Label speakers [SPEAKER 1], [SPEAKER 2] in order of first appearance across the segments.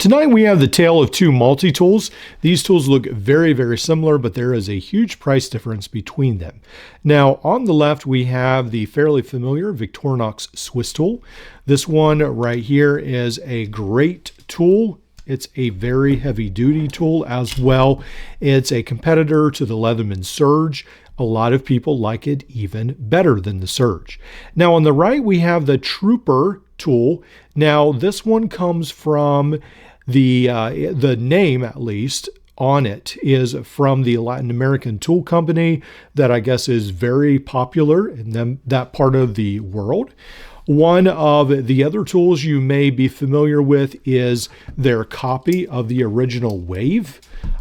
[SPEAKER 1] Tonight we have the tale of two multi-tools. These tools look very, very similar, but there is a huge price difference between them. Now, on the left, we have the fairly familiar Victorinox Swiss tool. This one right here is a great tool. It's a very heavy-duty tool as well. It's a competitor to the Leatherman Surge. A lot of people like it even better than the Surge. Now, on the right, we have the Truper tool. Now, this one comes from the name, at least, on it is from the Latin American tool company that I guess is very popular in that part of the world. One of the other tools you may be familiar with is their copy of the original Wave.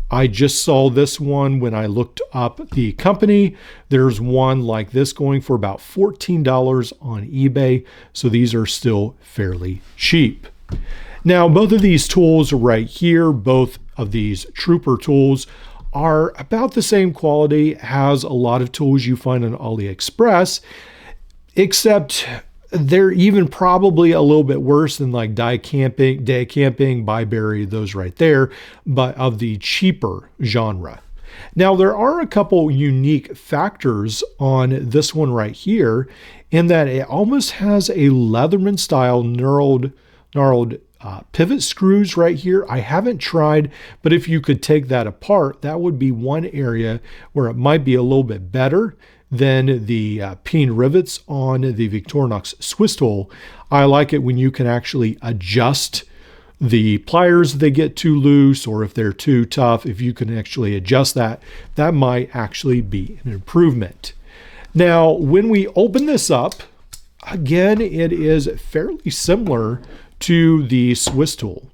[SPEAKER 1] I just saw this one when I looked up the company. There's one like this going for about $14 on eBay, so these are still fairly cheap. Now, both of these tools right here, both of these Truper tools, are about the same quality as a lot of tools you find on AliExpress, except they're even probably a little bit worse than like Day Camping, Byberry, those right there, but of the cheaper genre. Now, there are a couple unique factors on this one right here in that it almost has a Leatherman style gnarled pivot screws right here. I haven't tried, but if you could take that apart, that would be one area where it might be a little bit better than the peen rivets on the Victorinox Swiss tool. I like it when you can actually adjust the pliers if they get too loose or if they're too tough. If you can actually adjust that, that might actually be an improvement. Now, when we open this up, again, it is fairly similar to the Swiss tool.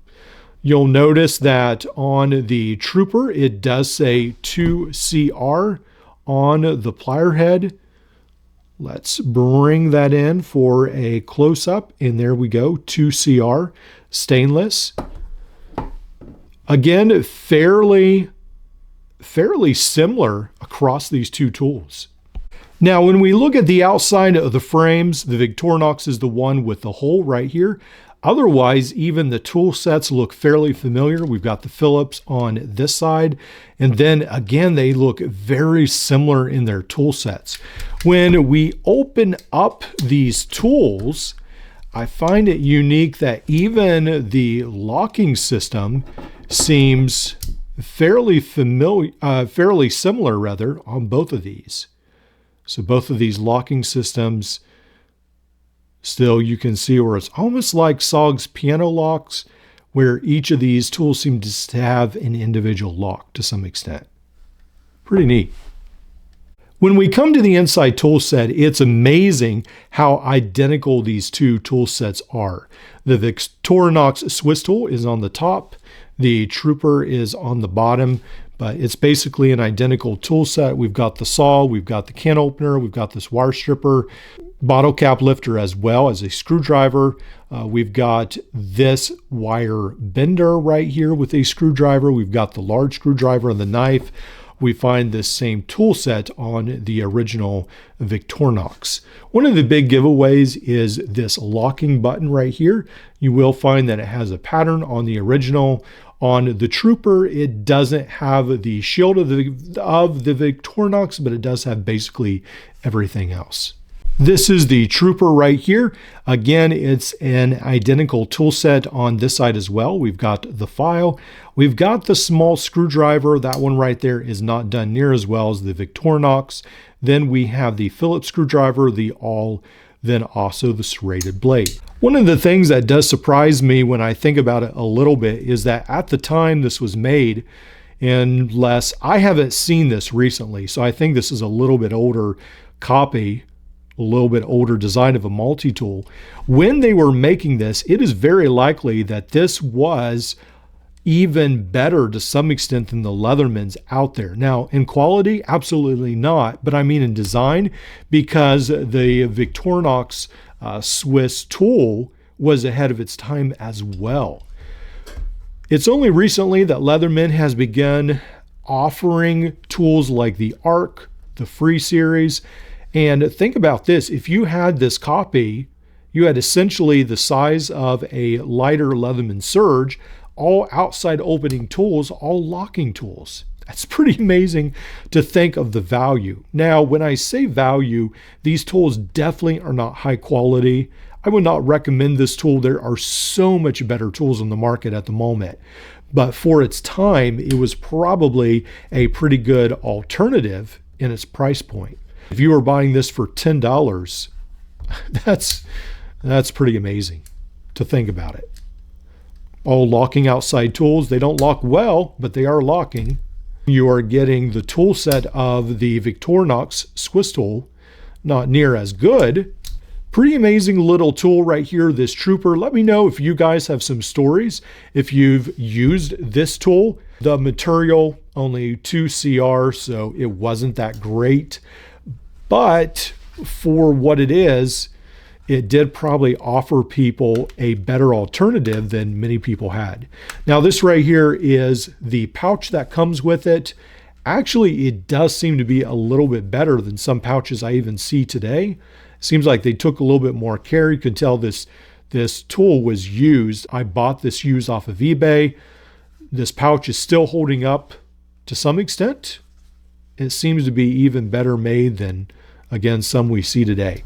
[SPEAKER 1] You'll notice that on the Truper, it does say 2CR on the plier head. Let's bring that in for a close-up, and there we go, 2CR stainless. Again, fairly similar across these two tools. Now, when we look at the outside of the frames, the Victorinox is the one with the hole right here. Otherwise, even the tool sets look fairly familiar. We've got the Phillips on this side, and then again, they look very similar in their tool sets. When we open up these tools, I find it unique that even the locking system seems fairly similar rather on both of these. So both of these locking systems, still you can see where it's almost like SOG's piano locks, where each of these tools seem to have an individual lock to some extent. Pretty neat. When we come to the inside tool set, it's amazing how identical these two tool sets are. The Victorinox Swiss tool is on the top, the Truper is on the bottom, but it's basically an identical tool set. We've got the saw, we've got the can opener, we've got this wire stripper, bottle cap lifter as well as a screwdriver. We've got this wire bender right here with a screwdriver. We've got the large screwdriver and the knife. We find this same tool set on the original Victorinox. One of the big giveaways is this locking button right here. You will find that it has a pattern on the original. On the Truper, it doesn't have the shield of the Victorinox, but it does have basically everything else. This is the Truper right here. Again, it's an identical tool set on this side as well. We've got the file. We've got the small screwdriver. That one right there is not done near as well as the Victorinox. Then we have the Phillips screwdriver, the awl, then also the serrated blade. One of the things that does surprise me when I think about it a little bit is that at the time this was made, unless I haven't seen this recently, so I think this is a little bit older copy, a little bit older design of a multi-tool. When they were making this, it is very likely that this was even better to some extent than the Leathermans out there. Now, in quality, absolutely not, but I mean in design, because the Victorinox Swiss tool was ahead of its time as well. It's only recently that Leatherman has begun offering tools like the Arc, the Free Series. And think about this, if you had this copy, you had essentially the size of a lighter Leatherman Surge, all outside opening tools, all locking tools. That's pretty amazing to think of the value. Now, when I say value, these tools definitely are not high quality. I would not recommend this tool. There are so much better tools on the market at the moment. But for its time, it was probably a pretty good alternative in its price point. If you were buying this for $10, that's pretty amazing to think about it. All locking outside tools, they don't lock well, but they are locking. You are getting the tool set of the Victorinox Swiss tool, not near as good. Pretty amazing little tool right here, this Truper. Let me know if you guys have some stories, if you've used this tool. The material, only 2 CR, so it wasn't that great. But for what it is, it did probably offer people a better alternative than many people had. Now, this right here is the pouch that comes with it. Actually, it does seem to be a little bit better than some pouches I even see today. Seems like they took a little bit more care. You can tell this tool was used. I bought this used off of eBay. This pouch is still holding up to some extent. It seems to be even better made than, again, some we see today.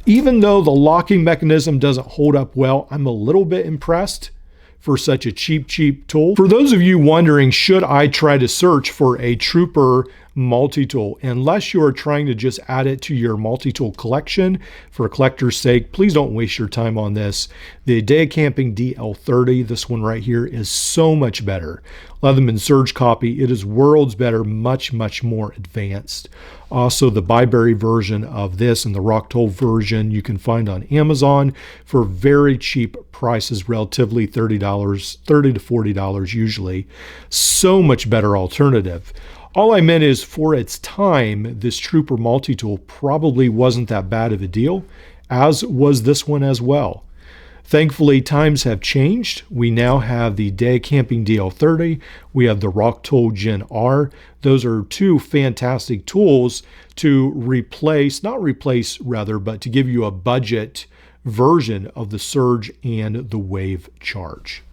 [SPEAKER 1] Even though the locking mechanism doesn't hold up well, I'm a little bit impressed for such a cheap tool. For those of you wondering, should I try to search for a Truper multi-tool? Unless you are trying to just add it to your multi-tool collection for a collector's sake, please don't waste your time on this. The Day Camping DL30, this one right here, is so much better. Leatherman Surge copy, it is worlds better, much more advanced. Also, the Byberry version of this and the Rocktool version you can find on Amazon for very cheap prices, relatively $30 to $40 usually. So much better alternative. All I meant is, for its time, this Truper multi-tool probably wasn't that bad of a deal, as was this one as well. Thankfully, times have changed. We now have the Day Camping DL30. We have the Rocktool Gen R. Those are two fantastic tools to but to give you a budget version of the Surge and the Wave Charge.